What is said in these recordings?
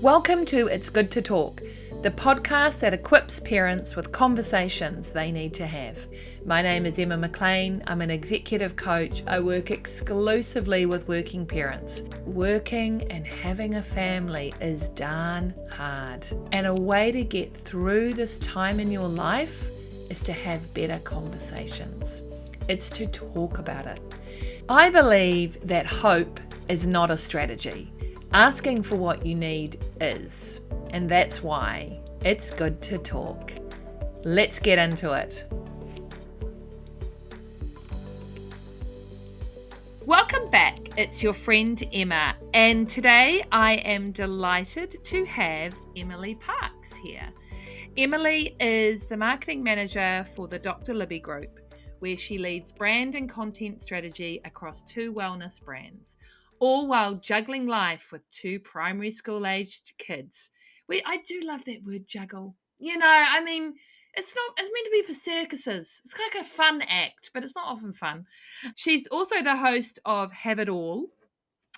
Welcome to It's Good to Talk, the podcast that equips parents with conversations they need to have. My name is Emma McLean. I'm an executive coach. I work exclusively with working parents. Working and having a family is darn hard. And a way to get through this time in your life is to have better conversations. It's to talk about it. I believe that hope is not a strategy. Asking for what you need is, and that's why it's good to talk. Let's get into it. Welcome back. It's your friend Emma, and today I am delighted to have Emily Parks here. Emily is the marketing manager for the Dr. Libby Group, where she leads brand and content strategy across 2 wellness brands, all while juggling life with 2 primary school aged kids. I do love that word juggle. It's meant to be for circuses. It's like a fun act, but it's not often fun. She's also the host of Have It All,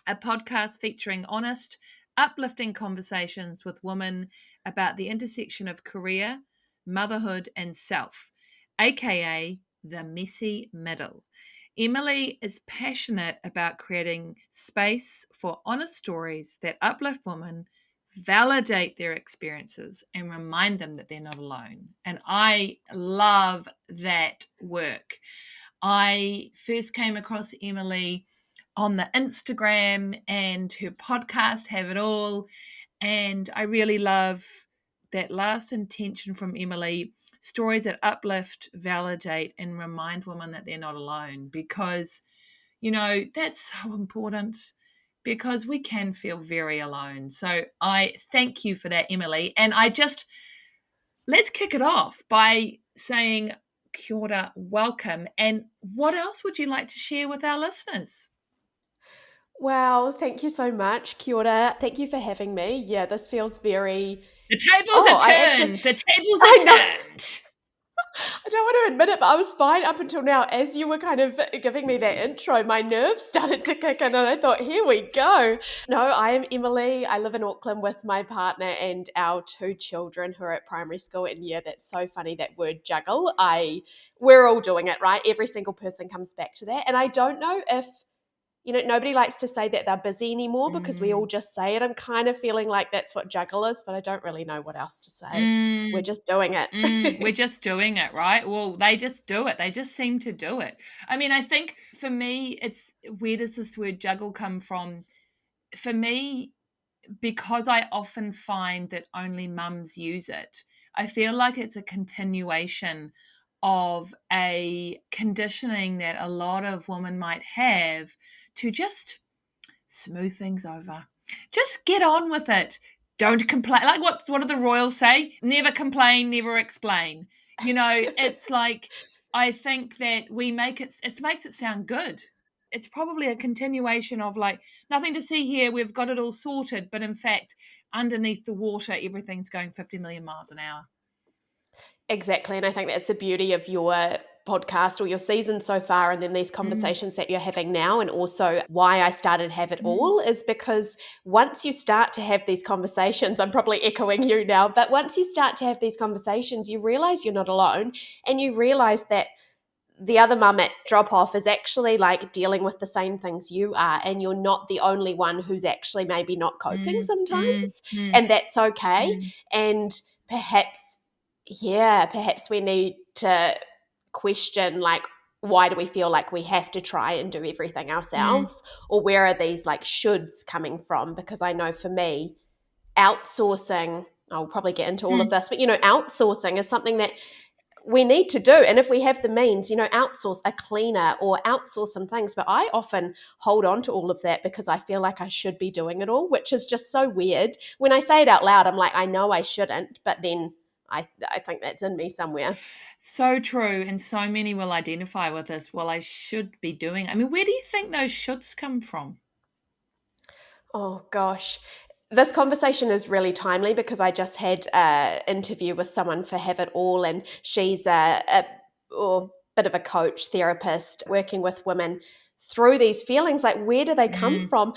a podcast featuring honest, uplifting conversations with women about the intersection of career, motherhood, and self, aka the messy middle. Emily is passionate about creating space for honest stories that uplift women, validate their experiences, and remind them that they're not alone. And I love that work. I first came across Emily on the Instagram and her podcast, Have It All. And I really love that last intention from Emily, stories that uplift, validate, and remind women that they're not alone, because, that's so important, because we can feel very alone. So I thank you for that, Emily. And let's kick it off by saying, Kia ora, welcome. And what else would you like to share with our listeners? Wow, thank you so much. Kia ora. Thank you for having me. Yeah, this feels very. The tables Oh, are I actually. turned. The tables I know. are turned. I don't want to admit it, but I was fine up until now. As you were kind of giving me that intro, my nerves started to kick in, and I thought, here we go. No, I am Emily. I live in Auckland with my partner and our 2 children who are at primary school. And yeah, that's so funny, that word juggle. We're all doing it, right? Every single person comes back to that. And I don't know if nobody likes to say that they're busy anymore because we all just say it. I'm kind of feeling like that's what juggle is, but I don't really know what else to say. We're just doing We're it. just doing it, right? Well, they just do it. They just seem to do it. I mean, I think for me, it's where does this word juggle come from? For me, because I often find that only mums use it, I feel like it's a continuation of a conditioning that a lot of women might have to just smooth things over. Just get on with it. Don't complain. Like what do the royals say? Never complain, never explain. It's like, I think that it makes it sound good. It's probably a continuation of like, nothing to see here, we've got it all sorted, but in fact, underneath the water, everything's going 50 million miles an hour. Exactly. And I think that's the beauty of your podcast or your season so far, and then these Mm, conversations that you're having now. And also why I started Have It mm, All is because once you start to have these conversations, I'm probably echoing you now, but once you start to have these conversations, you realize you're not alone, and you realize that the other mum at drop off is actually like dealing with the same things you are, and you're not the only one who's actually maybe not coping mm, mm, sometimes, mm, and that's okay. mm, And perhaps we need to question, like, why do we feel like we have to try and do everything mm, ourselves, or where are these like shoulds coming from? Because I know for me, outsourcing, I'll probably get into all of mm. this, but outsourcing is something that we need to do. And if we have the means, outsource a cleaner or outsource some things. But I often hold on to all of that because I feel like I should be doing it all, which is just so weird. When I say it out loud, I'm like, I know I shouldn't, but then I think that's in me somewhere. So true. And so many will identify with this. Well, I should be doing. I mean, where do you think those shoulds come from? Oh gosh. This conversation is really timely because I just had an interview with someone for Have It All, and she's a bit of a coach, therapist, working with women through these feelings. Like, where do they come Mm, from?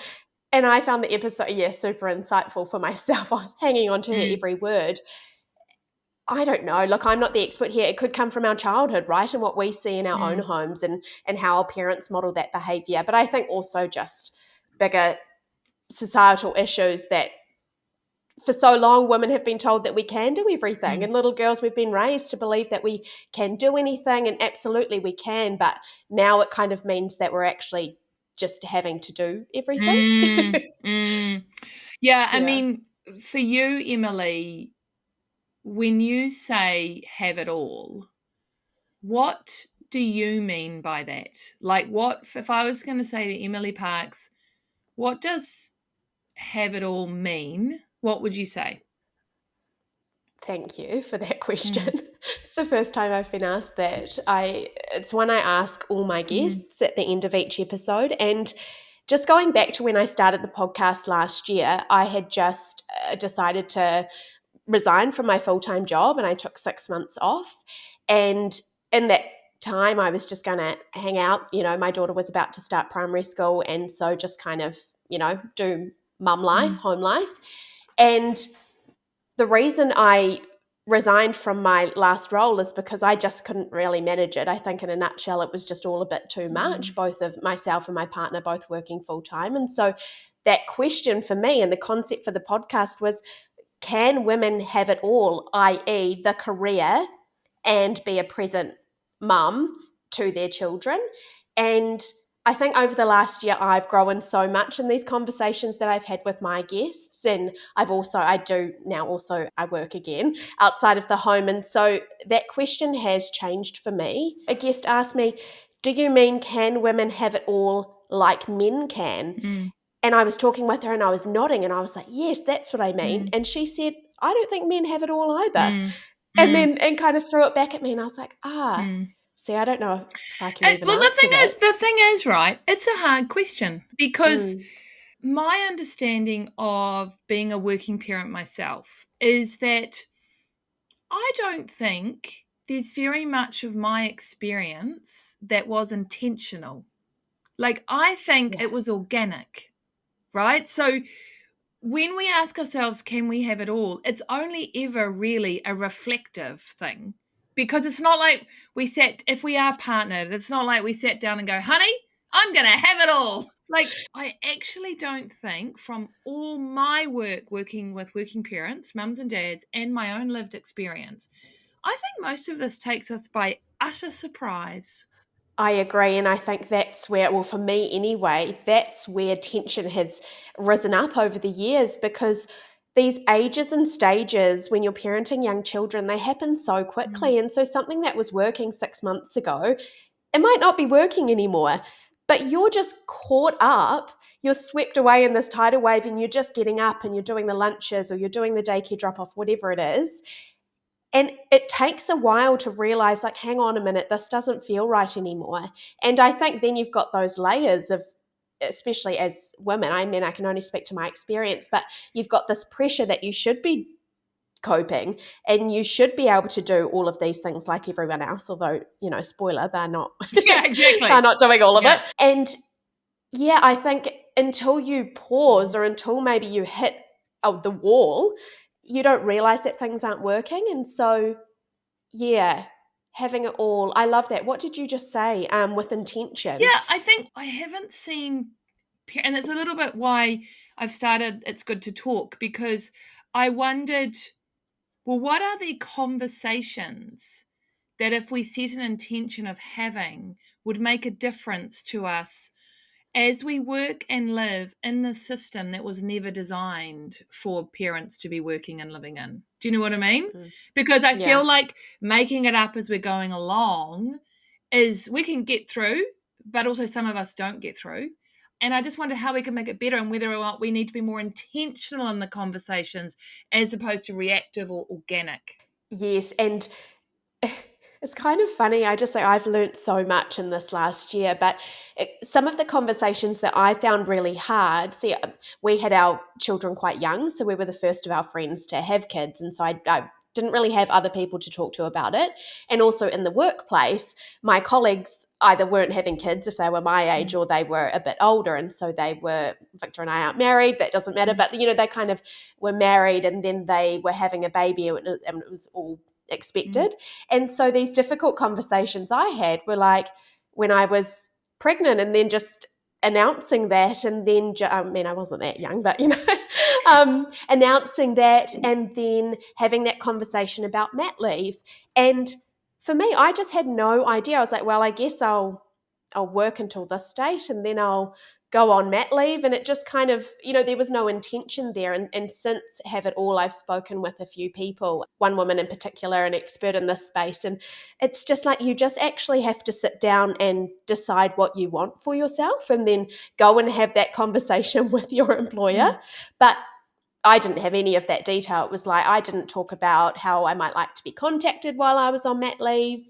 And I found the episode, super insightful for myself. I was hanging on to her Mm, every word. I don't know. Look, I'm not the expert here. It could come from our childhood, right? And what we see in our own mm, homes and how our parents model that behavior. But I think also just bigger societal issues that for so long women have been told that we can do everything. mm, And little girls, we've been raised to believe that we can do anything, and absolutely we can. But now it kind of means that we're actually just having to do everything. mm, mm. Yeah, I Yeah. mean, for you, Emily, when you say have it all, what do you mean by that? Like, what if I was going to say to Emily Parks, what does have it all mean? What would you say? Thank you for that question. Mm, It's the first time I've been asked that. It's one I ask all my mm, guests at the end of each episode. And just going back to when I started the podcast last year, I had just decided to resign from my full-time job, and I took 6 months off. And in that time, I was just going to hang out. My daughter was about to start primary school, and so just kind of, do mum life, mm, home life. And the reason I resigned from my last role is because I just couldn't really manage it. I think, in a nutshell, it was just all a bit too much, mm, both of myself and my partner both working full time. And so that question for me and the concept for the podcast was, can women have it all, i.e., the career and be a present mum to their children? And I think over the last year, I've grown so much in these conversations that I've had with my guests. And I work again outside of the home. And so that question has changed for me. A guest asked me, do you mean can women have it all like men can? mm, And I was talking with her and I was nodding and I was like, yes, that's what I mean. mm, And she said, I don't think men have it all either. mm, And mm, then and kind of threw it back at me and I was like, mm. see, I don't know if I can even Well, answer that. the thing is, right? It's a hard question because Mm, my understanding of being a working parent myself is that I don't think there's very much of my experience that was intentional. Like, I think yeah. it was organic, right? So, when we ask ourselves, can we have it all? It's only ever really a reflective thing because it's not like if we are partnered, it's not like we sat down and go, honey, I'm going to have it all. Like, I actually don't think from all my work working with working parents, mums and dads, and my own lived experience, I think most of this takes us by utter surprise. I agree. And I think that's where, well, for me anyway, that's where tension has risen up over the years because these ages and stages when you're parenting young children, they happen so Mm. quickly. And so something that was working 6 months ago, it might not be working anymore, but you're just caught up. You're swept away in this tidal wave and you're just getting up and you're doing the lunches or you're doing the daycare drop off, whatever it is. And it takes a while to realize, like, hang on a minute, this doesn't feel right anymore. And I think then you've got those layers of, especially as women, I mean, I can only speak to my experience, but you've got this pressure that you should be coping and you should be able to do all of these things like everyone else, although, spoiler, they're not Yeah, exactly. they're not doing all of it. Yeah. And yeah, I think until you pause Mm. or until maybe you hit the wall, you don't realize that things aren't working. And so yeah, having it all. I love that. What did you just say? With intention. Yeah, I think I haven't seen, and it's a little bit why I've started It's Good to Talk, because I wondered, well, what are the conversations that if we set an intention of having would make a difference to us as we work and live in the system that was never designed for parents to be working and living in. Do you know what I mean? Mm. Because I Yeah. feel like making it up as we're going along is we can get through, but also some of us don't get through. And I just wonder how we can make it better and whether or not we need to be more intentional in the conversations as opposed to reactive or organic. Yes, and it's kind of funny. I just say I've learnt so much in this last year, but some of the conversations that I found really hard. We had our children quite young, so we were the first of our friends to have kids, and so I didn't really have other people to talk to about it. And also in the workplace, my colleagues either weren't having kids if they were my age, Mm, or they were a bit older. And so Victor and I aren't married, that doesn't matter. mm, But, they kind of were married and then they were having a baby, and it was all mm, expected. And so these difficult conversations I had were like when I was pregnant, and then just announcing that, and then I mean, I wasn't that young, but announcing that, and then having that conversation about mat leave. And for me, I just had no idea. I was like, well, I guess I'll work until this date, and then I'll go on mat leave. And it just kind of, there was no intention there. And since Have It All, I've spoken with a few people, one woman in particular, an expert in this space. And it's just like you just actually have to sit down and decide what you want for yourself, and then go and have that conversation with your employer. mm. But I didn't have any of that detail. It was like I didn't talk about how I might like to be contacted while I was on mat leave.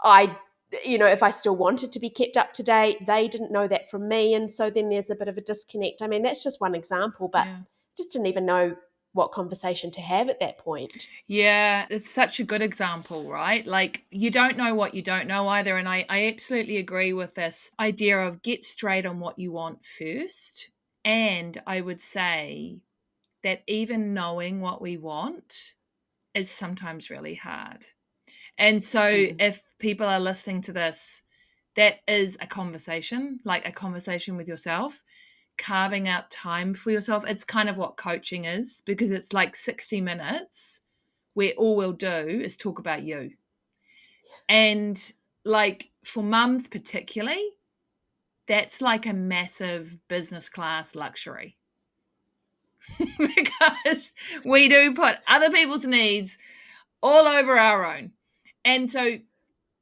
I, if I still wanted to be kept up to date, they didn't know that from me. And so then there's a bit of a disconnect. I mean, that's just one example, but Yeah. just didn't even know what conversation to have at that point. Yeah, it's such a good example, right? Like, you don't know what you don't know either. And I absolutely agree with this idea of get straight on what you want first. And I would say that even knowing what we want is sometimes really hard. And so, Mm. if people are listening to this, that is a conversation, like a conversation with yourself, carving out time for yourself. It's kind of what coaching is, because it's like 60 minutes where all we'll do is talk about you. And like for mums, particularly, that's like a massive business class luxury because we do put other people's needs all over our own. And so,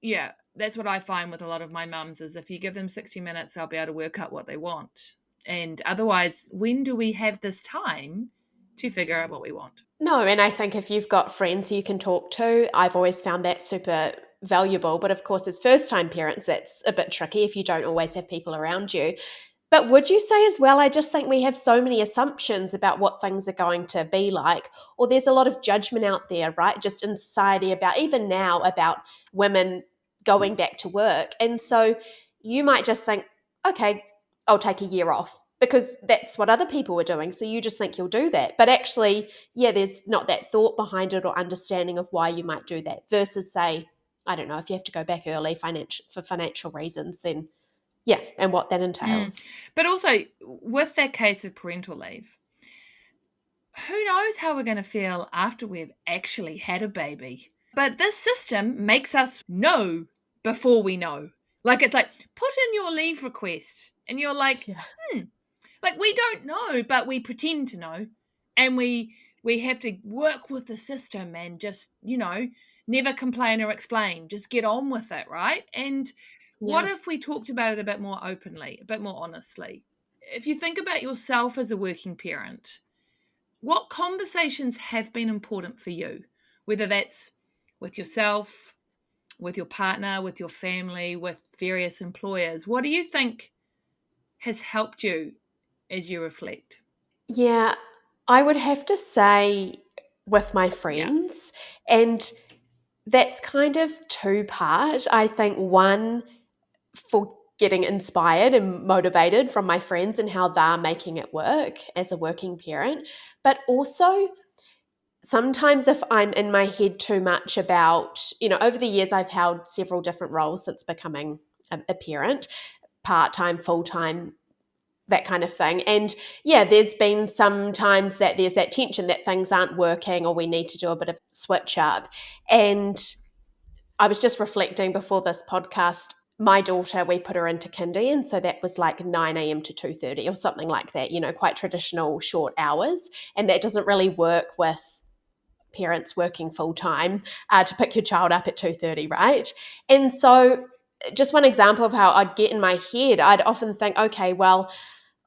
yeah, that's what I find with a lot of my mums is if you give them 60 minutes, they'll be able to work out what they want. And otherwise, when do we have this time to figure out what we want? No, and I think if you've got friends you can talk to, I've always found that super valuable. But of course, as first time parents, that's a bit tricky if you don't always have people around you. But would you say as well, I just think we have so many assumptions about what things are going to be like, or there's a lot of judgment out there, right? Just in society about, even now, about women going back to work. And so you might just think, okay, I'll take a year off because that's what other people were doing. So you just think you'll do that. But actually, yeah, there's not that thought behind it or understanding of why you might do that versus, say, I don't know, if you have to go back early for financial reasons, then yeah, and what that Mm. entails. But also, with that case of parental leave, who knows how we're going to feel after we've actually had a baby? But this system makes us know before we know. Like, it's like, put in your leave request. And you're like, Yeah. hmm, like we don't know, but we pretend to know. And we have to work with the system and just, never complain or explain. Just get on with it, right? And what Yeah. if we talked about it a bit more openly, a bit more honestly? If you think about yourself as a working parent, what conversations have been important for you? Whether that's with yourself, with your partner, with your family, with various employers. What do you think has helped you as you reflect? Yeah, I would have to say with my Yeah. friends, and that's kind of two part. I think one, for getting inspired and motivated from my friends and how they're making it work as a working parent, but also sometimes if I'm in my head too much about, over the years I've held several different roles since becoming a parent, part-time, full-time, that kind of thing. And yeah, there's been some times that there's that tension that things aren't working or we need to do a bit of switch up. And I was just reflecting before this podcast, my daughter, we put her into kindy, and so that was like 9 a.m. to 2:30 or something like that, quite traditional short hours. And that doesn't really work with parents working full time, to pick your child up at 2:30, right? And so just one example of how I'd get in my head, I'd often think, okay, well,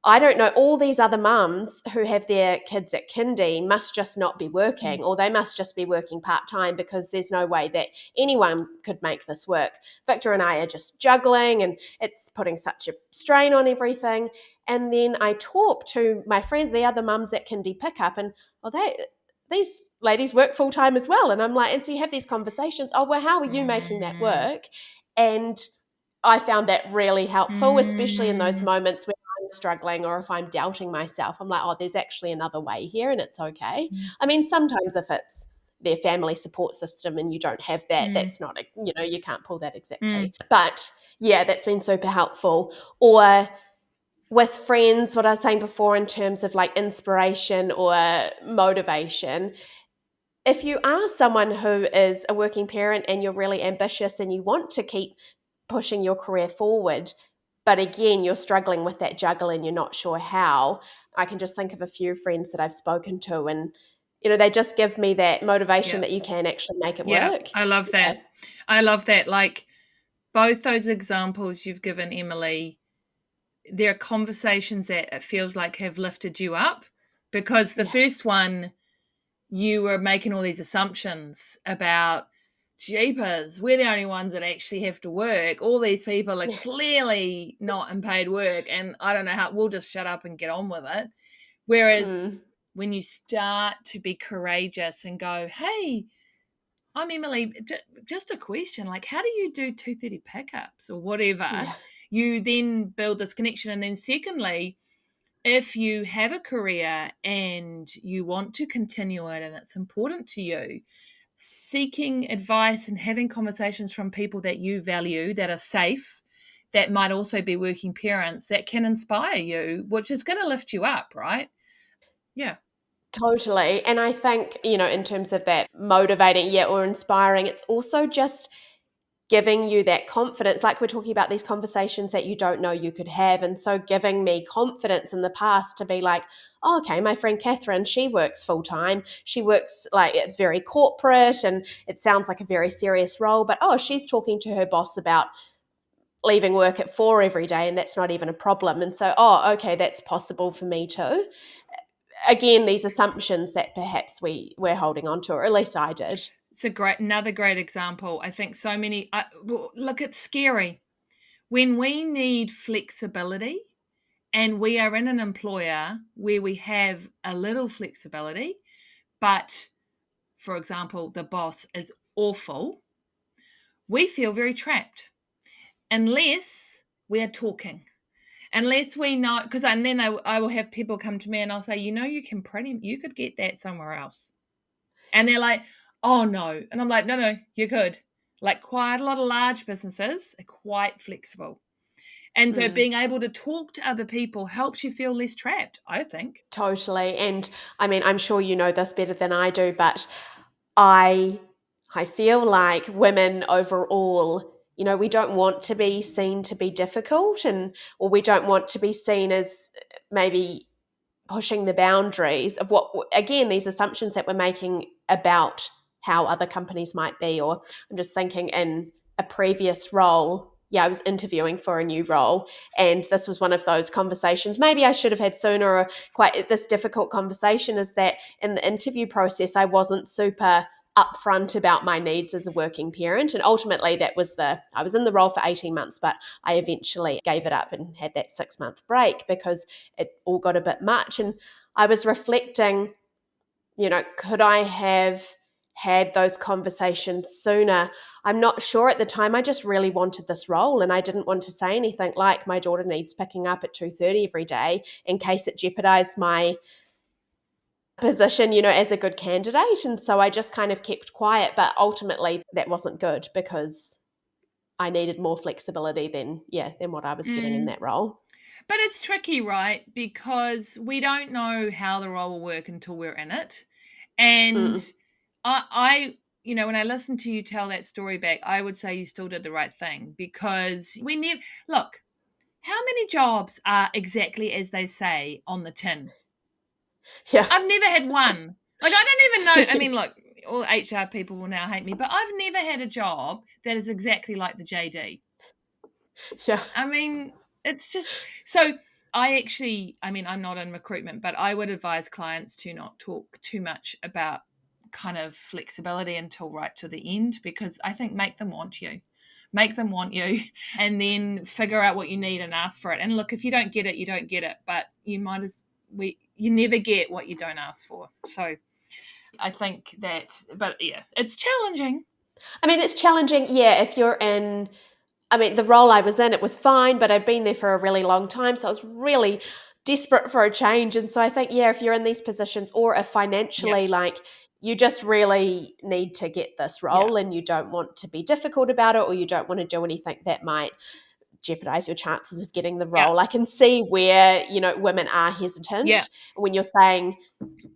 I don't know, all these other mums who have their kids at kindy must just not be Mm, working, or they must just be working part-time, because there's no way that anyone could make this work. Victor and I are just juggling, and it's putting such a strain on everything. And then I talk to my friends, the other mums at kindy pickup, and well, these ladies work full time as well. And I'm like, and so you have these conversations. Oh, well, how are you making that Mm, work? And I found that really helpful, especially in those mm, moments when I'm struggling or if I'm doubting myself. I'm like, oh, there's actually another way here and it's okay. mm, I mean, sometimes if it's their family support system and you don't have that, mm, that's not, you can't pull that mm. exactly. But yeah, that's been super helpful. Or with friends, what I was saying before in terms of like inspiration or motivation, if you are someone who is a working parent and you're really ambitious and you want to keep pushing your career forward, but again, you're struggling with that juggle and you're not sure how, I can just think of a few friends that I've spoken to and they just give me that motivation Yeah. that you can actually make it Yeah. work. I love Yeah. that. I love that. Like both those examples you've given, Emily, there are conversations that it feels like have lifted you up because the Yeah. first one, you were making all these assumptions about jeepers, we're the only ones that actually have to work. All these people are Yeah. clearly not in paid work, and I don't know how, we'll just shut up and get on with it. Whereas Mm. when you start to be courageous and go, hey, I'm Emily, just a question, like, how do you do 2:30 pickups or whatever? Yeah. You then build this connection. And then, secondly, if you have a career and you want to continue it and it's important to you, seeking advice and having conversations from people that you value, that are safe, that might also be working parents, that can inspire you, which is going to lift you up, right? Yeah. Totally. And I think, in terms of that motivating, yeah, or inspiring, it's also just giving you that confidence. Like we're talking about these conversations that you don't know you could have. And so giving me confidence in the past to be like, oh, okay, my friend Catherine, she works full time. She works like it's very corporate and it sounds like a very serious role, but oh, she's talking to her boss about leaving work at 4 every day and that's not even a problem. And so, oh, okay, that's possible for me too. Again, these assumptions that perhaps we're holding on to, or at least I did. It's another great example. I think so many, look, it's scary when we need flexibility and we are in an employer where we have a little flexibility, but for example, the boss is awful, we feel very trapped unless we are talking. Unless we know, because and then I will have people come to me and I'll say, you could get that somewhere else. And they're like, oh no. And I'm like, no, you could. Like quite a lot of large businesses are quite flexible. And so Mm. being able to talk to other people helps you feel less trapped, I think. Totally. And I mean, I'm sure you know this better than I do, but I I feel like women overall, we don't want to be seen to be difficult and or we don't want to be seen as maybe pushing the boundaries of what again these assumptions that we're making about how other companies might be. Or I'm just thinking in a previous role, yeah, I was interviewing for a new role and this was one of those conversations maybe I should have had sooner, or quite this difficult conversation is that in the interview process I wasn't super upfront about my needs as a working parent, and ultimately I was in the role for 18 months, but I eventually gave it up and had that 6-month break because it all got a bit much. And I was reflecting, could I have had those conversations sooner? I'm not sure at the time. I just really wanted this role and I didn't want to say anything like my daughter needs picking up at 2:30 every day in case it jeopardized my position, as a good candidate. And so I just kind of kept quiet, but ultimately that wasn't good because I needed more flexibility than what I was getting in Mm. that role. But it's tricky, right? Because we don't know how the role will work until we're in it. And Mm. when I listen to you tell that story back, I would say you still did the right thing because we never look. How many jobs are exactly as they say on the tin? Yeah. I've never had one. Like, I don't even know. I mean, look, all HR people will now hate me, but I've never had a job that is exactly like the JD. Yeah. I mean, it's just so. I'm not in recruitment, but I would advise clients to not talk too much about kind of flexibility until right to the end, because I think make them want you, and then figure out what you need and ask for it. And look, if you don't get it, you don't get it, but you never get what you don't ask for. So I think that, but yeah, it's challenging. I mean, it's challenging, yeah, if you're in, I mean, the role I was in, it was fine, but I'd been there for a really long time. So I was really desperate for a change. And so I think, yeah, if you're in these positions or if Yeah, financially, like, you just really need to get this yeah, role and you don't want to be difficult about it or you don't want to do anything that might jeopardize your chances of getting the yeah, role. I can see where, women are yeah. hesitant when you're saying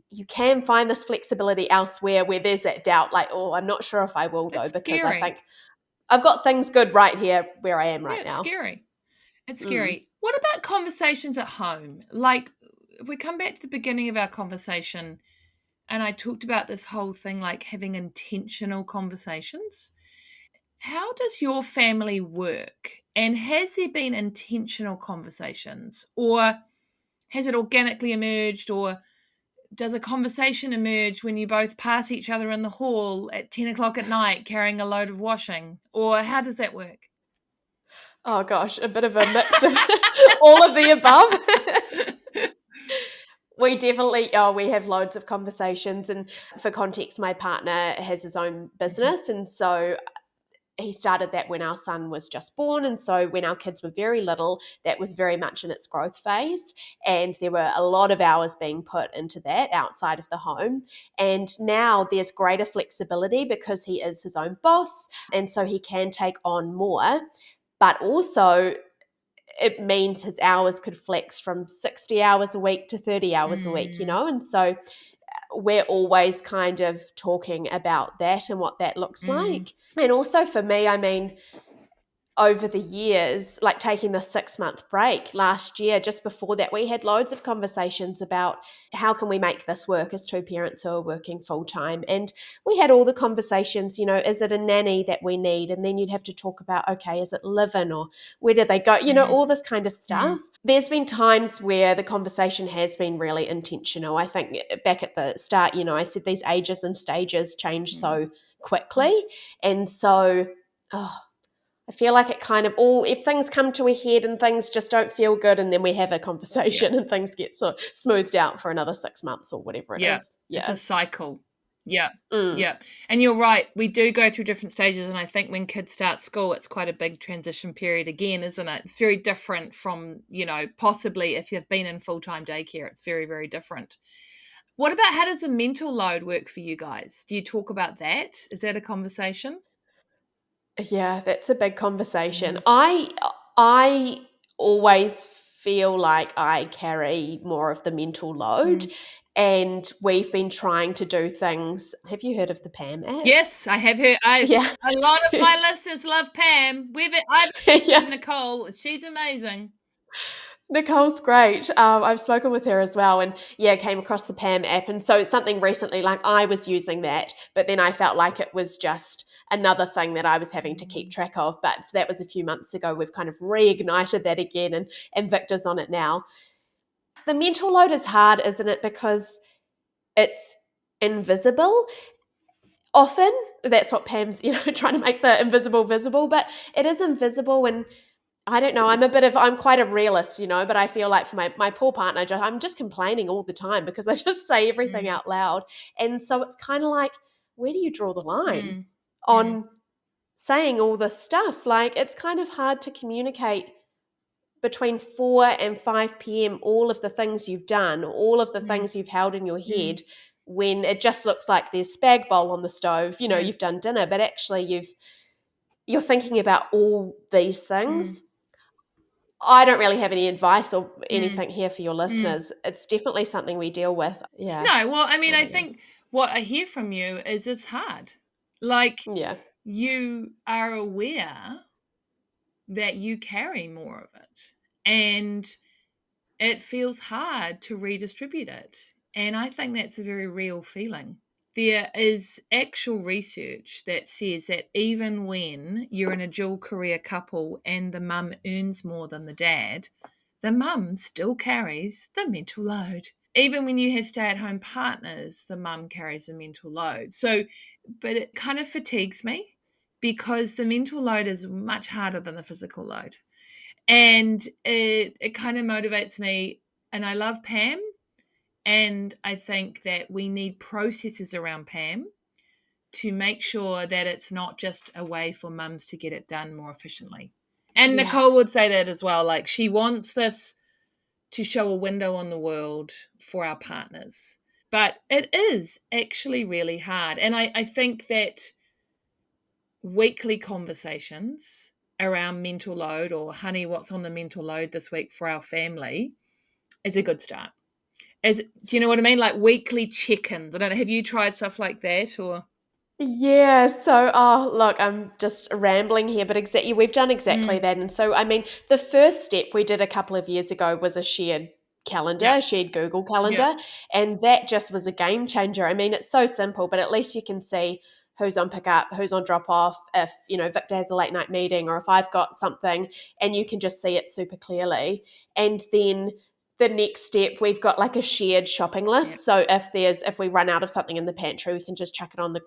you can find this flexibility elsewhere where there's that doubt, like, oh, I'm not sure if I will though, It's because I scary. think I've got things good right here where I am Yeah, right it's now. scary. It's Mm. scary. What about conversations at home? Like, if we come back to the beginning of our conversation, and I talked about this whole thing like having intentional conversations. How does your family work? And has there been intentional conversations? Or has it organically emerged? Or does a conversation emerge when you both pass each other in the hall at 10 o'clock at night carrying a load of washing? Or how does that work? Oh gosh, a bit of a mix of all of the above. We definitely, oh, we have loads of conversations. And for context, my partner has his own Mhm, business. And so he started that when our son was just born. And so when our kids were very little, that was very much in its growth phase. And there were a lot of hours being put into that outside of the home. And now there's greater flexibility because he is his own boss. And so he can take on more. But also, it means his hours could flex from 60 hours a week to 30 hours a week, mm, And so we're always kind of talking about that and what that looks mm, like. And also for me, I mean, over the years, like taking the 6 month break last year, just before that, we had loads of conversations about how can we make this work as two parents who are working full time. And we had all the conversations, is it a nanny that we need? And then you'd have to talk about, okay, is it live in or where did they go? mm, All this kind of mm, stuff. There's been times where the conversation has been really intentional. I think back at the start, I said these ages and stages change mm, so quickly. And so, oh, I feel like it kind of all, if things come to a head and things just don't feel good, and then we have a yeah. conversation and things get so smoothed out for another 6 months or whatever it Yeah, is. it's Yeah. a cycle. Yeah, Mm. yeah, and you're right, we do go through different stages, and I think when kids start school, it's quite a big transition period again, isn't it? It's very different from, possibly if you've been in full-time daycare, it's very, very different. What about how does the mental load work for you guys? Do you talk about that? Is that a conversation? Yeah, that's a big conversation. Mhm, I always feel like I carry more of the mental load, mm. and we've been trying to do things. Have you heard of the Pam app? Yes, I have heard Yeah. a lot of my listeners love Pam. I've Yeah. with Nicole, she's amazing. Nicole's great. I've spoken with her as well, and yeah, came across the Pam app. And so something recently, like I was using that, but then I felt like it was just another thing that I was having to keep Mm, track of. But that was a few months ago. We've kind of reignited that again, and Victor's on it now. The mental load is hard, isn't it? Because it's invisible. Often, that's what Pam's, trying to make the invisible visible, but it is invisible. And I don't know. I'm quite a realist, but I feel like for my poor partner, I'm just complaining all the time because I just say everything mm, out loud. And so it's kind of like, where do you draw the line mm, mm, on saying all this stuff? Like, it's kind of hard to communicate between 4 and 5 p.m. all of the things you've done, all of the mm, things you've held in your mm, head when it just looks like there's spag bowl on the stove, mm, you've done dinner, but actually you're thinking about all these mm, things. I don't really have any advice or mm, anything here for your mm. listeners. It's definitely something we deal with. Yeah. No, well, I mean, I I don't know. think what I hear from you is it's hard. Like, Yeah. you are aware that you carry more of it, and it feels hard to redistribute it. And I think that's a very real feeling. There is actual research that says that even when you're in a dual career couple and the mum earns more than the dad, the mum still carries the mental load. Even when you have stay at home partners, the mum carries a mental load. So, but it kind of fatigues me because the mental load is much harder than the physical load. And it kind of motivates me. And I love Pam, And I think that we need processes around Pam to make sure that it's not just a way for mums to get it done more efficiently. And Yeah. Nicole would say that as well. Like, she wants this to show a window on the world for our partners. But it is actually really hard. And I think that weekly conversations around mental load, or honey, what's on the mental load this week for our family, is a good start. Do you know what I mean? Like weekly check-ins. I don't know. Have you tried stuff like that, or? Yeah, so look, I'm just rambling here, but exactly we've done exactly Mm, that. And so I mean, the first step we did a couple of years ago was a shared calendar, yeah, a shared Google yeah, calendar, and that just was a game changer. I mean, it's so simple, but at least you can see who's on pickup, who's on drop off, if, Victor has a late night meeting or if I've got something, and you can just see it super clearly. And then the next step, we've got like a shared shopping yeah, list. So if we run out of something in the pantry, we can just chuck it on the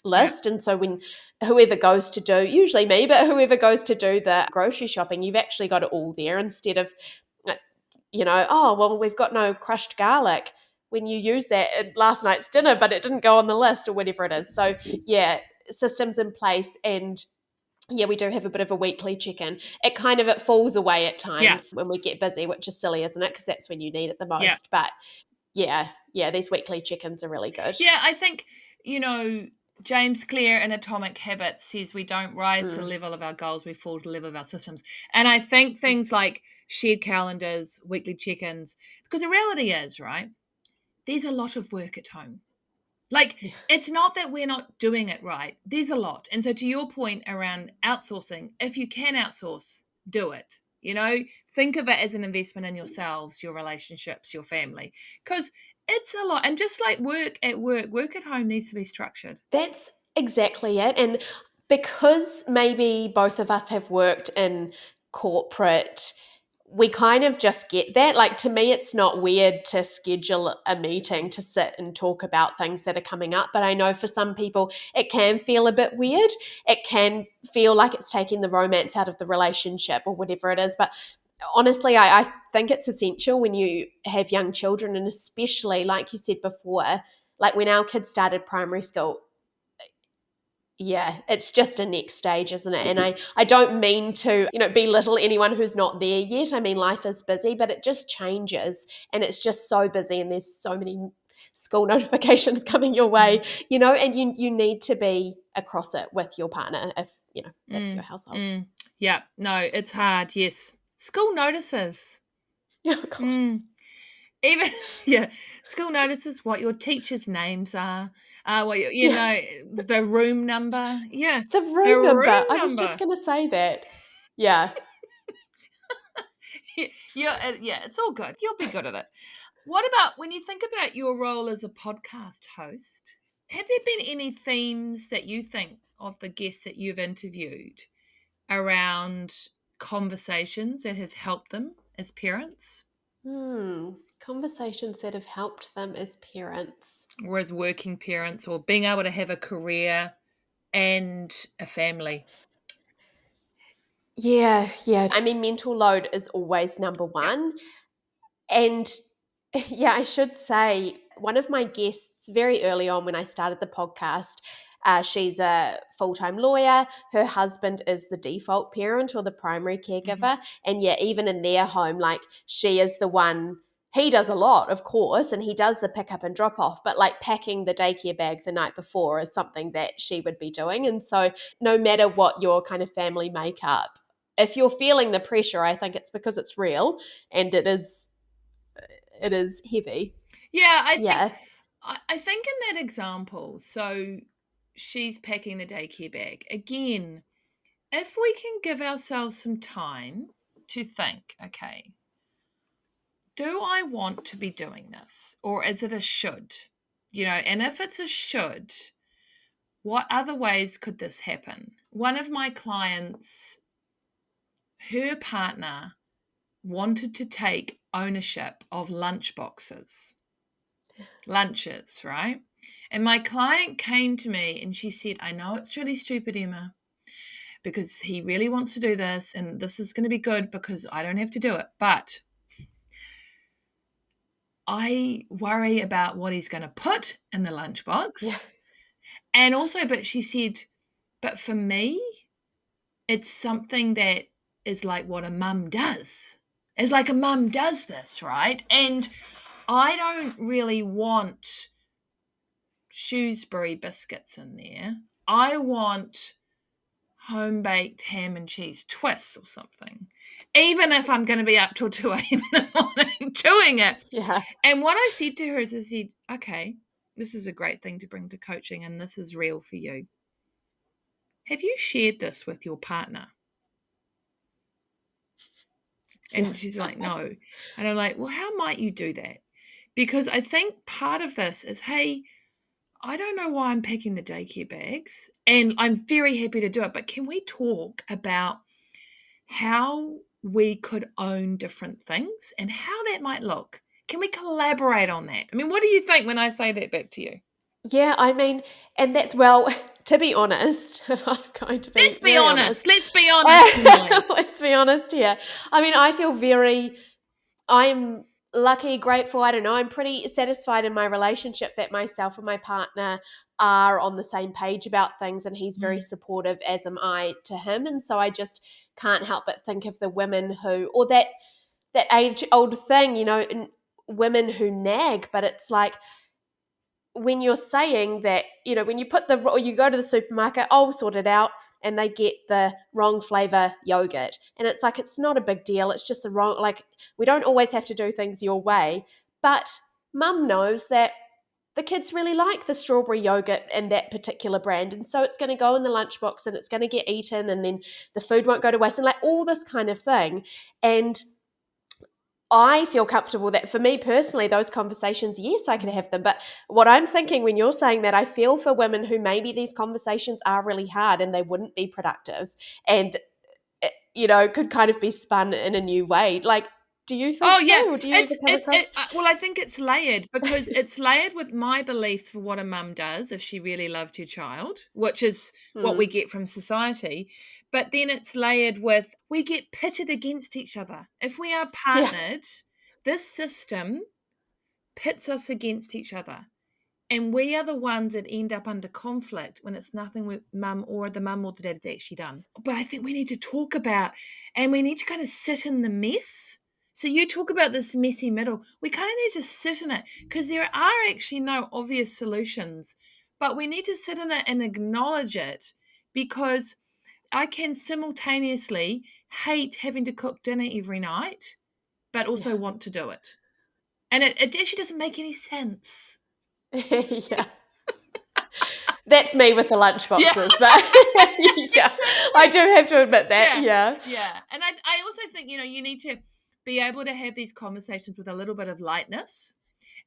yeah, list. And so when whoever goes to do, usually me, but whoever goes to do the grocery shopping, you've actually got it all there instead of, uh, oh, well, we've got no crushed garlic. When you use that at last night's dinner, but it didn't go on the list or whatever it is. So, yeah, systems in place. And yeah, we do have a bit of a weekly check-in. It falls away at yeah, times when we get busy, which is silly, isn't it? Because that's when you need it the yeah. most. But yeah, these weekly check-ins are really good. Yeah, I think, James Clear in Atomic Habits says we don't rise to the Mm. level of our goals, we fall to the level of our systems. And I think things like shared calendars, weekly check ins, because the reality is, right, there's a lot of work at home. Like, Yeah. it's not that we're not doing it right, there's a lot. And so, to your point around outsourcing, if you can outsource, do it. Think of it as an investment in yourselves, your relationships, your family, because it's a lot. And just like work at work, work at home needs to be structured. That's exactly it. And because maybe both of us have worked in corporate, we kind of just get that. Like, to me, it's not weird to schedule a meeting to sit and talk about things that are coming up. But I know for some people, it can feel a bit weird. It can feel like it's taking the romance out of the relationship or whatever it is. But honestly, I think it's essential when you have young children, and especially, like you said before, like when our kids started primary school, yeah, it's just a next stage, isn't it? And I don't mean to, belittle anyone who's not there yet. I mean, life is busy, but it just changes, and it's just so busy, and there's so many school notifications coming your way, Mm, and you need to be across it with your partner if, that's your mm, household. mm. Yeah, no, it's hard. Yes. School notices. Oh God. Mm. Even yeah, school notices what your teachers' names are, what Yeah. the room number. Yeah, The the room number. room I was just number. gonna say that. Yeah. Yeah, it's all good. You'll be good at it. What about when you think about your role as a podcast host? Have there been any themes that you think of the guests that you've interviewed around conversations that have helped them as parents Conversations that have helped them as parents. or as working parents, or being able to have a career and a family? Yeah, yeah. I mean, mental load is always number Yeah. one. And yeah, I should say, one of my guests very early on when I started the podcast, she's a full time lawyer. Her husband is the default parent or the primary Mhm. caregiver. And yeah, even in their home, like she is the one. He does a lot, of course, and he does the pick up and drop off, but like packing the daycare bag the night before is something that she would be doing. And so, no matter what your kind of family makeup, if you're feeling the pressure, I think it's because it's real and it is heavy. Yeah, Yeah. I think in that example, so she's packing the daycare bag. Again, if we can give ourselves some time to think, okay, do I want to be doing this, or is it a should? And if it's a should, what other ways could this happen? One of my clients, her partner wanted to take ownership of lunch boxes, lunches, right? And my client came to me and she said, I know it's really stupid, Emma, because he really wants to do this and this is going to be good because I don't have to do it. But I worry about what he's going to put in the Yeah. lunchbox. And also, but she said, but for me, it's something that is like what a mum does. It's like a mum does this, right? And I don't really want Shrewsbury biscuits in there. I want home baked ham and cheese twists or something, even if I'm going to be up till 2 a.m. in the morning doing it. Yeah. And what I said to her is, I said, okay, this is a great thing to bring to coaching, and this is real for you. Have you shared this with your partner? Yeah. And she's like, no. And I'm like, well, how might you do that? Because I think part of this is, hey, I don't know why I'm packing the daycare bags, and I'm very happy to do it, but can we talk about how we could own different things and how that might look? Can we collaborate on that? I mean, what do you think when I say that back to you? Yeah, I mean, and that's well, to be honest, if I'm going to be Let's be very honest. honest, Let's be honest, Emily. let's be honest here. I mean, I feel I'm lucky, grateful. I don't know. I'm pretty satisfied in my relationship that myself and my partner are on the same page about things, and he's very Mm. supportive, as am I to him. And so I just can't help but think of the women who, or that age old thing, women who nag, but it's like when you're saying that, when you put or you go to the supermarket, oh, sort it out, and they get the wrong flavor yogurt. And it's like, it's not a big deal. It's just the wrong, like, we don't always have to do things your way. But mum knows that the kids really like the strawberry yogurt and that particular brand. And so it's going to go in the lunchbox and it's going to get eaten, and then the food won't go to waste, and like all this kind of thing. And I feel comfortable that for me personally, those conversations, yes, I can have them. But what I'm thinking when you're saying that, I feel for women who maybe these conversations are really hard and they wouldn't be productive and, could kind of be spun in a new way. Like, do you Oh think yeah, so? Or do you ever come across? well, I think it's layered because it's layered with my beliefs for what a mum does if she really loved her child, which is what Hmm. we get from society. But then it's layered with we get pitted against each other. If we are Yeah. partnered, this system pits us against each other. And we are the ones that end up under conflict when it's nothing with mum or the mum or the dad has actually done. But I think we need to talk about, and we need to kind of sit in the mess. So you talk about this messy middle. We kind of need to sit in it because there are actually no obvious solutions, but we need to sit in it and acknowledge it because I can simultaneously hate having to cook dinner every night, but Yeah. also want to do it. And it actually doesn't make any sense. Yeah. That's me with the lunch Yeah. boxes, but yeah, I do have to admit that. Yeah, Yeah. yeah. And I also think, you need to be able to have these conversations with a little bit of lightness.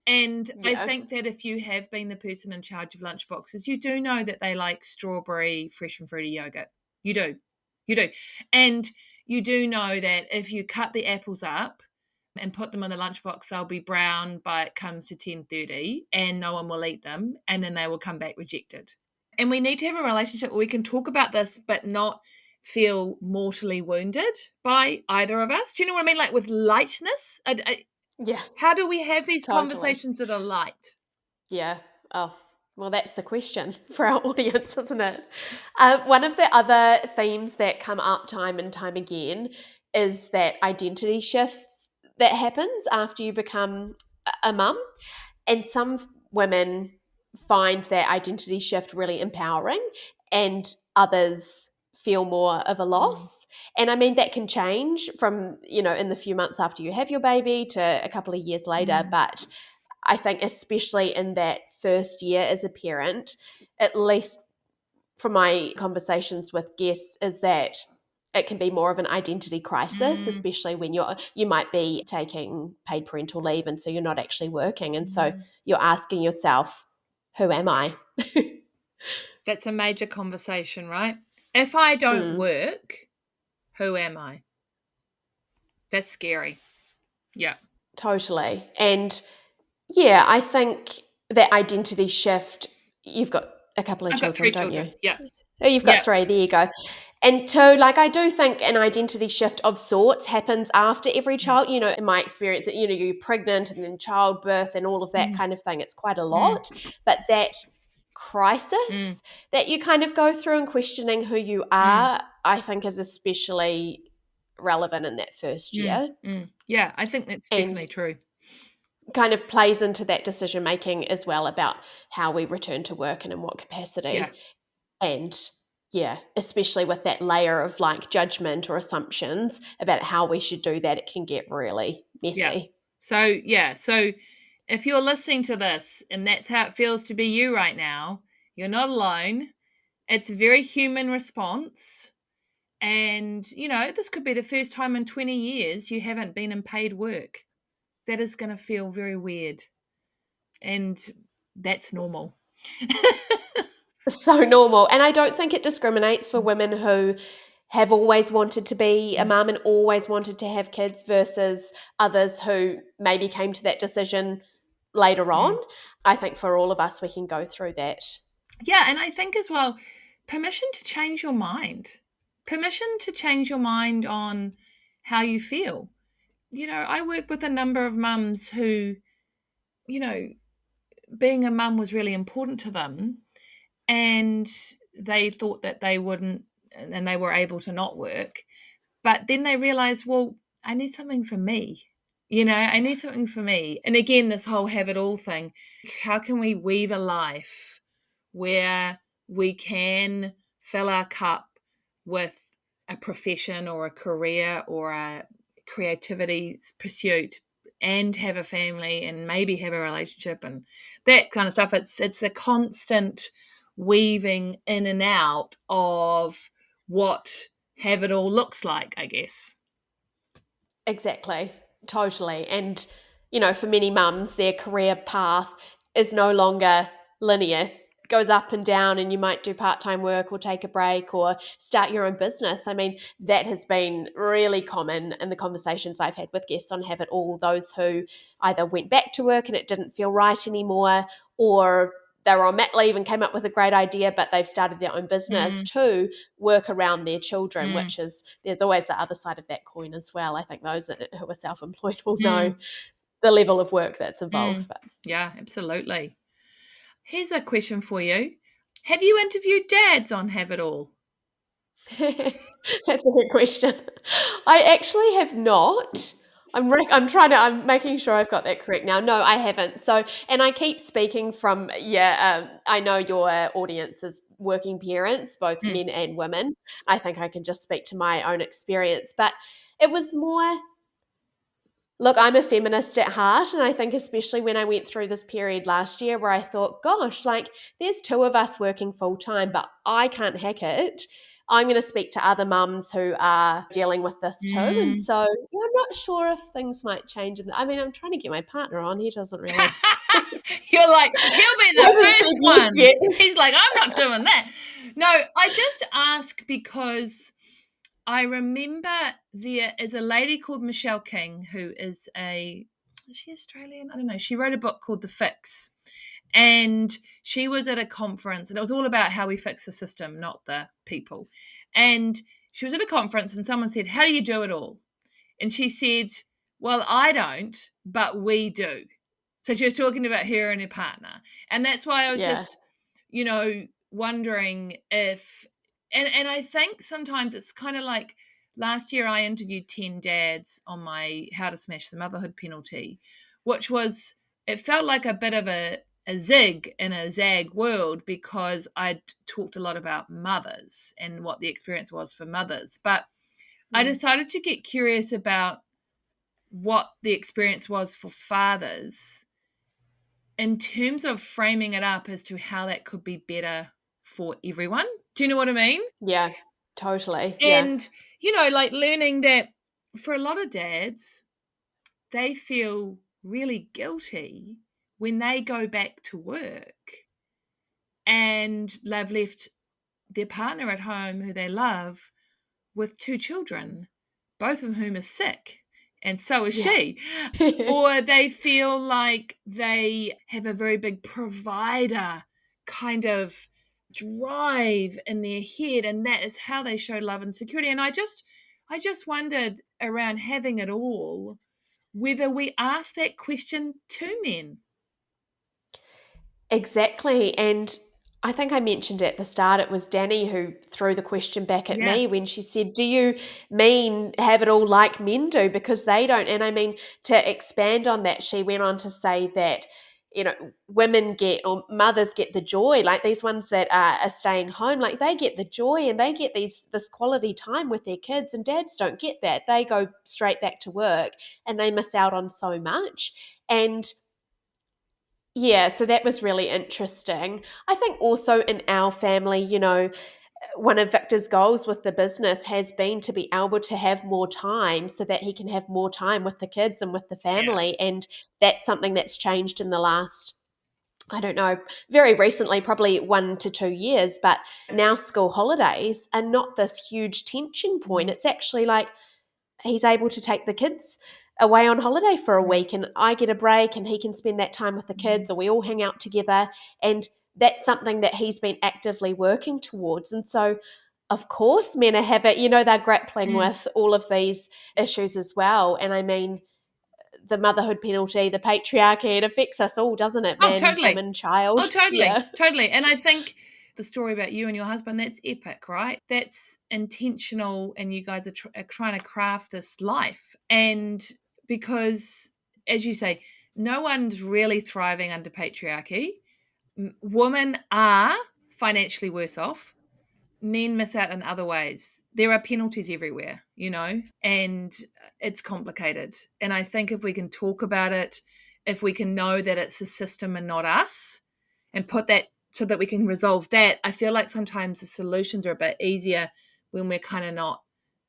And I Yeah. think that if you have been the person in charge of lunch boxes, you do know that they like strawberry, fresh and fruity yogurt. You do. You do. And you do know that if you cut the apples up and put them in the lunchbox, they'll be brown by it comes to 10:30 and no one will eat them and then they will come back rejected. And we need to have a relationship where we can talk about this but not feel mortally wounded by either of us. Do you know what I mean? Like with lightness. Yeah. How do we have these Totally. conversations that are light? Yeah. Oh, well, that's the question for our audience, isn't it? One of the other themes that come up time and time again is that identity shifts that happens after you become a mum. And some women find that identity shift really empowering, and others feel more of a Mm, loss. And I mean, that can change from, in the few months after you have your baby to a couple of years later. mm, But I think, especially in that first year as a parent, at least from my conversations with guests, is that it can be more of an identity crisis, mm, especially when you might be taking paid parental leave, and so you're not actually working, and so mm. you're asking yourself, who am I? That's a major conversation, right? If I don't Mm, work, who am I? That's scary. Yeah. totally. And yeah, I think that identity shift, you've got a couple of I've got children, three don't children. you? Yeah. Oh, you've got Yeah. three. There you go. And two, like, I do think an identity shift of sorts happens after every Mm, child. In my experience, you're pregnant and then childbirth and all of that mm, kind of thing. It's quite a mm, lot. But that mm, crisis that you kind of go through and questioning who you mm, are, I think is especially relevant in that first mm, year mm. Yeah, I think that's and definitely true. kind of plays into that decision making as well about how we return to work and in what Yeah, capacity. And yeah, especially with that layer of like judgment or assumptions about how we should do that, it can get really yeah. messy. So if you're listening to this and that's how it feels to be you right now, you're not alone. It's a very human response. And, this could be the first time in 20 years you haven't been in paid work. That is going to feel very weird. And that's normal. So normal. And I don't think it discriminates for women who have always wanted to be a Mm, mum and always wanted to have kids versus others who maybe came to that decision later on. mm. I think for all of us, we can go through that. Yeah, and I think as well, permission to change your mind. Permission to change your mind on how you feel. I work with a number of mums who, you know, being a mum was really important to them, and they thought that they wouldn't, and they were able to not work. But then they realized, well, I need something for me. I need something for me. And again, this whole have it all thing. How can we weave a life where we can fill our cup with a profession or a career or a creativity pursuit and have a family and maybe have a relationship and that kind of stuff? It's a constant weaving in and out of what have it all looks like, I guess. Exactly. Totally. And, for many mums, their career path is no longer linear. It goes up and down, and you might do part time work or take a break or start your own business. I mean, that has been really common in the conversations I've had with guests on Have It All, those who either went back to work and it didn't feel right anymore, or they were on mat leave and came up with a great idea, but they've started their own business Mm, to work around their children, mm, which is, there's always the other side of that coin as well. I think those who are self-employed will know mm, the level of work that's involved. mm. Yeah, absolutely. Here's a question for you. Have you interviewed dads on Have It All? That's a good question. I actually have not. I'm making sure I've got that correct now. No, I haven't. So, and I keep speaking from, I know your audience is working parents, both Mm, men and women. I think I can just speak to my own experience, but it was more. Look, I'm a feminist at heart, and I think especially when I went through this period last year where I thought, gosh, like there's two of us working full time, but I can't hack it. I'm going to speak to other mums who are dealing with this too. And mm. so I'm not sure if things might change. I mean, I'm trying to get my partner on. He doesn't really, You're like, he'll be the hasn't first said yes one. yet. He's like, I'm not doing that. No, I just ask because I remember there is a lady called Michelle King who is she Australian? I don't know. She wrote a book called The Fix. And she was at a conference, and it was all about how we fix the system, not the people. And she was at a conference, and someone said, how do you do it all? And she said, well, I don't, but we do. So she was talking about her and her partner. And that's why I was Yeah. just, wondering if, and I think sometimes it's kind of like last year I interviewed 10 dads on my How to Smash the Motherhood penalty, which was, it felt like a bit of a zig in a zag world because I'd talked a lot about mothers and what the experience was for mothers. But I Mm. decided to get curious about what the experience was for fathers in terms of framing it up as to how that could be better for everyone. Do you know what I mean? Yeah. Totally. Yeah. And, like learning that for a lot of dads, they feel really guilty when they go back to work and they've left their partner at home who they love with two children, both of whom are sick, and so is Yeah. she. Or they feel like they have a very big provider kind of drive in their head, and that is how they show love and security. And I just wondered around having it all, whether we ask that question to men. Exactly. And I think I mentioned at the start, it was Danny who threw the question back at Yeah, me when she said, "Do you mean have it all like men do?" Because they don't. And I mean, to expand on that, she went on to say that, women get, or mothers get the joy, like these ones that are staying home, like they get the joy and they get this quality time with their kids, and dads don't get that. They go straight back to work and they miss out on so much. And yeah, so that was really interesting. I think also in our family, one of Victor's goals with the business has been to be able to have more time so that he can have more time with the kids and with the yeah. family. And that's something that's changed in the last, I don't know, very recently, probably 1 to 2 years. But now school holidays are not this huge tension point. Mm, It's actually like, he's able to take the kids away on holiday for a mm, week and I get a break and he can spend that time with the mm, kids, or we all hang out together. And that's something that he's been actively working towards. And so, of course, men are they're grappling mm. with all of these issues as well. And I mean, the motherhood penalty, the patriarchy, it affects us all, doesn't it? Oh, Man, totally. woman, child. Oh, totally, Yeah. totally. And I think the story about you and your husband, that's epic, right? That's intentional, and you guys are trying to craft this life. And because, as you say, no one's really thriving under patriarchy. Women are financially worse off. Men miss out in other ways. There are penalties everywhere, and it's complicated. And I think if we can talk about it, if we can know that it's the system and not us, and put that so that we can resolve that, I feel like sometimes the solutions are a bit easier when we're kind of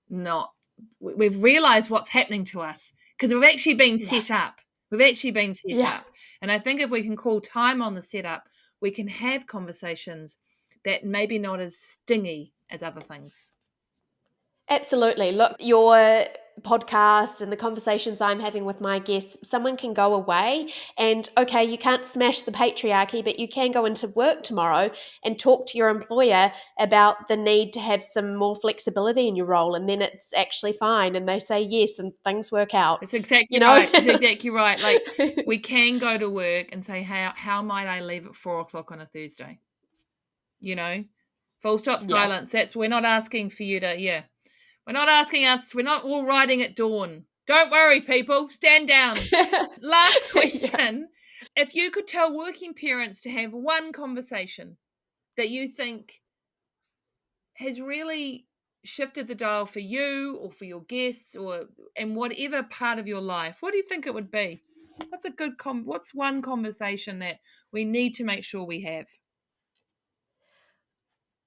not we've realized what's happening to us, because we've actually been Yeah. set up. We've actually been set Yeah. up. And I think if we can call time on the setup, we can have conversations that maybe not as stingy as other things. Absolutely. Look, your podcast and the conversations I'm having with my guests, someone can go away and, okay, you can't smash the patriarchy, but you can go into work tomorrow and talk to your employer about the need to have some more flexibility in your role. And then it's actually fine. And they say yes, and things work out, It's exactly you know? right. It's exactly right. Like, we can go to work and say, how might I leave at 4 o'clock on a Thursday? You know, full stop, Yeah. silence. We're not asking for you to, yeah. We're not asking us, we're not all riding at dawn. Don't worry, people, stand down. Last Yeah. question. If you could tell working parents to have one conversation that you think has really shifted the dial for you or for your guests, or in whatever part of your life, what do you think it would be? What's one conversation that we need to make sure we have?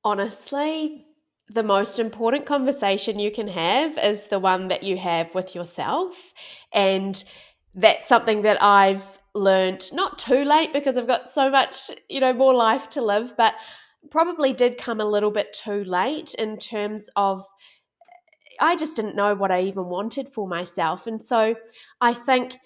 Honestly, the most important conversation you can have is the one that you have with yourself. And that's something that I've learned not too late because I've got so much, more life to live, but probably did come a little bit too late in terms of I just didn't know what I even wanted for myself. And so I think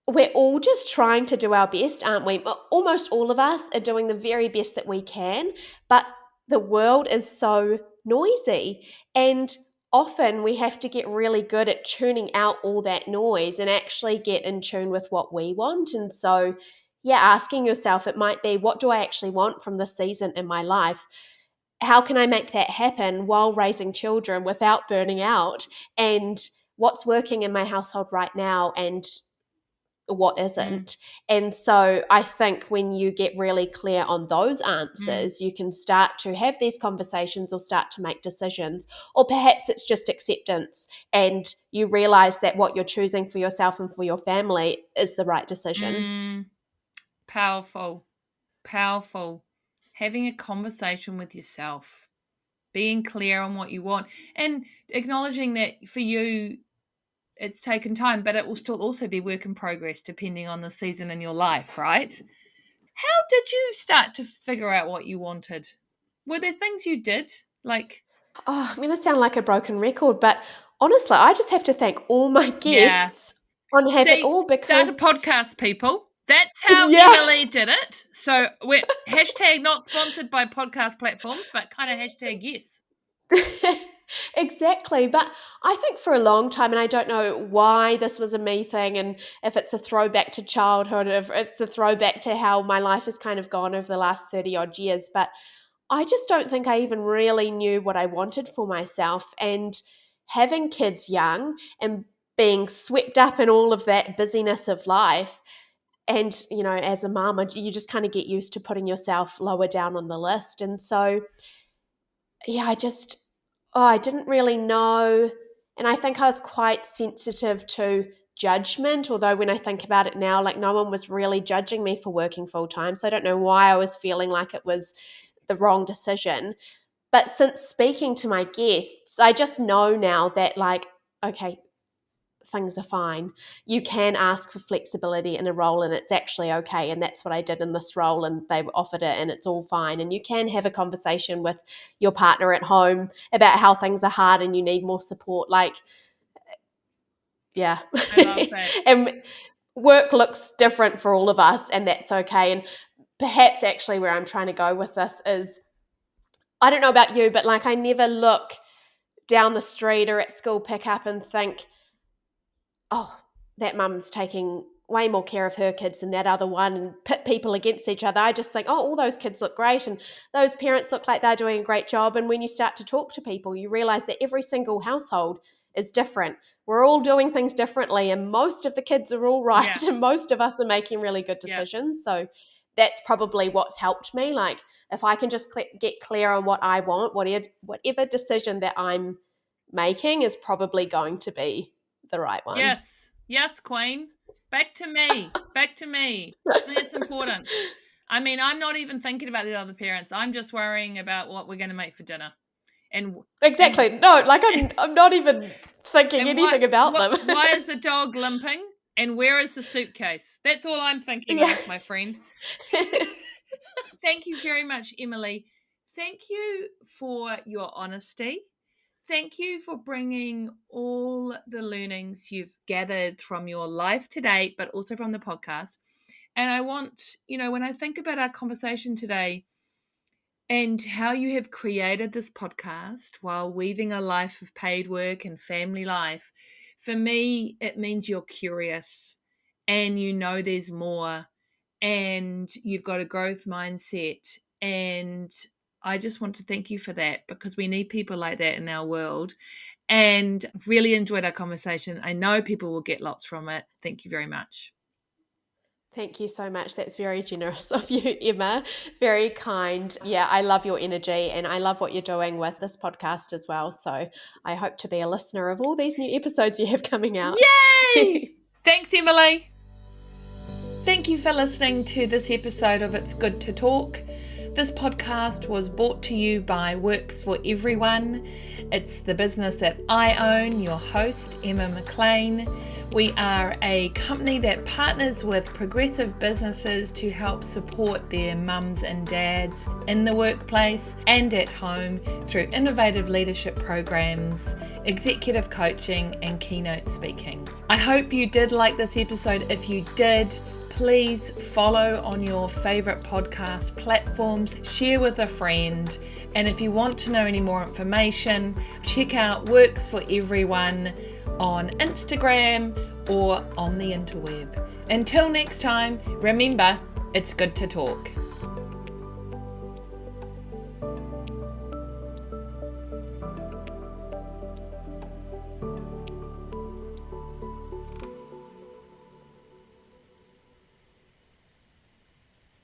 we're all just trying to do our best, aren't we? Almost all of us are doing the very best that we can, but the world is so noisy. And often we have to get really good at tuning out all that noise and actually get in tune with what we want. And so, yeah, asking yourself, it might be, what do I actually want from this season in my life? How can I make that happen while raising children without burning out? And what's working in my household right now? And what Mm, isn't. And so I think when you get really clear on those mm, answers, you can start to have these conversations or start to make decisions. Or perhaps it's just acceptance and you realize that what you're choosing for yourself and for your family is the right decision. mm. Powerful, powerful. Having a conversation with yourself, being clear on what you want, and acknowledging that for you, it's taken time, but it will still also be work in progress depending on the season in your life, right? How did you start to figure out what you wanted? Were there things you did? Like, Oh, I'm going to sound like a broken record, but honestly, I just have to thank all my yeah. guests on Have It See, All start a because podcast, people. That's how Yeah. Emily did it. So we're hashtag not sponsored by podcast platforms, but kind of hashtag yes. Exactly. But I think for a long time, and I don't know why this was a me thing, and if it's a throwback to childhood, if it's a throwback to how my life has kind of gone over the last 30 odd years, but I just don't think I even really knew what I wanted for myself. And having kids young and being swept up in all of that busyness of life, and, as a mum, you just kind of get used to putting yourself lower down on the list. And so, yeah, I didn't really know. And I think I was quite sensitive to judgment, although when I think about it now, like no one was really judging me for working full time. So I don't know why I was feeling like it was the wrong decision. But since speaking to my guests, I just know now that, like, okay, things are fine. You can ask for flexibility in a role and it's actually okay. And that's what I did in this role, and they offered it and it's all fine. And you can have a conversation with your partner at home about how things are hard and you need more support. Like, yeah. I love that. And work looks different for all of us, and that's okay. And perhaps actually where I'm trying to go with this is, I don't know about you, but like I never look down the street or at school pickup and think, oh, that mum's taking way more care of her kids than that other one, and pit people against each other. I just think, oh, all those kids look great and those parents look like they're doing a great job. And when you start to talk to people, you realize that every single household is different. We're all doing things differently, and most of the kids are all right, Yeah. and most of us are making really good Yeah. decisions. So that's probably what's helped me. Like, if I can just get clear on what I want, whatever decision that I'm making is probably going to be the right one. Yes. Yes, Queen. Back to me. Back to me. And that's important. I mean, I'm not even thinking about the other parents. I'm just worrying about what we're going to make for dinner. And and Exactly. No, like I'm not even thinking and anything about them. why is the dog limping? And where is the suitcase? That's all I'm thinking Yeah. of, my friend. Thank you very much, Emily. Thank you for your honesty. Thank you for bringing all the learnings you've gathered from your life to date, but also from the podcast. And I want, when I think about our conversation today and how you have created this podcast while weaving a life of paid work and family life, for me, it means you're curious and you know there's more and you've got a growth mindset. And I just want to thank you for that, because we need people like that in our world. And really enjoyed our conversation. I know people will get lots from it. Thank you very much. Thank you so much. That's very generous of you, Emma. Very kind. Yeah, I love your energy and I love what you're doing with this podcast as well. So I hope to be a listener of all these new episodes you have coming out. Yay! Thanks, Emily. Thank you for listening to this episode of It's Good to Talk. This podcast was brought to you by Works for Everyone. It's the business that I own, your host, Emma McLean. We are a company that partners with progressive businesses to help support their mums and dads in the workplace and at home through innovative leadership programs, executive coaching, and keynote speaking. I hope you did like this episode. If you did, please follow on your favorite podcast platforms, share with a friend, and if you want to know any more information, check out Works for Everyone on Instagram or on the interweb. Until next time, remember, it's good to talk.